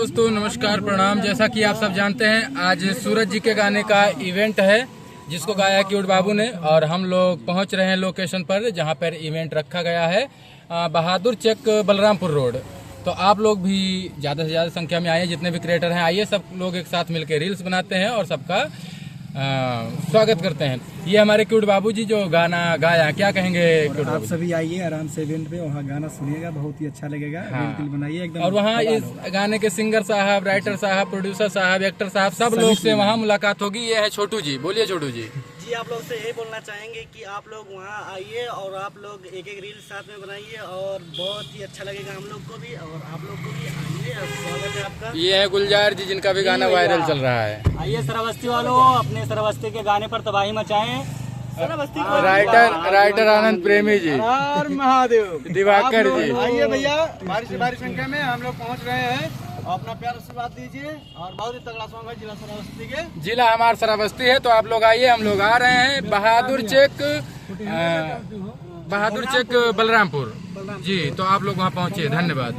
दोस्तों, नमस्कार, प्रणाम। जैसा कि आप सब जानते हैं, आज सूरज जी के गाने का इवेंट है जिसको गाया क्यूट बाबू ने, और हम लोग पहुंच रहे हैं लोकेशन पर जहां पर इवेंट रखा गया है, बहादुर चेक, बलरामपुर रोड। तो आप लोग भी ज़्यादा से ज़्यादा संख्या में आइए, जितने भी क्रिएटर हैं आइए, सब लोग एक साथ मिलकर रील्स बनाते हैं और सबका स्वागत करते हैं। ये हमारे क्यूट बाबू जी जो गाना गाया, क्या कहेंगे क्यूट आप बाबू? सभी आइए आराम से इवेंट पे, वहाँ गाना सुनिएगा, बहुत ही अच्छा लगेगा। हाँ। रील बनाइए एकदम। और वहाँ इस गाने के सिंगर साहब, राइटर साहब, प्रोड्यूसर साहब, एक्टर साहब, सब लोग से वहाँ मुलाकात होगी। ये है छोटू जी। बोलिए छोटू जी। जी, आप लोग से यही बोलना चाहेंगे कि आप लोग वहाँ आइए और आप लोग एक एक रील साथ में बनाइए और बहुत ही अच्छा लगेगा हम लोग को भी और आप लोग को भी। आइए, स्वागत है आपका। ये है गुलजार जी जिनका भी गाना वायरल चल रहा है। आइए श्रावस्ती वालों, अपने श्रावस्ती के गाने पर तबाही मचाएं। श्रावस्ती को राइटर आनंद प्रेमी जी, हर महादेव, दिवाकर जी। आइए भैया, भारी संख्या में हम लोग पहुँच रहे हैं। अपना प्यार आशीर्वाद दीजिए और बहुत ही तगड़ा सॉन्ग है जिला श्रावस्ती के। जिला हमारा श्रावस्ती है, तो आप लोग आइए। हम लोग आ रहे हैं बहादुर चेक बलरामपुर जी। तो आप लोग वहाँ पहुँचिए। धन्यवाद।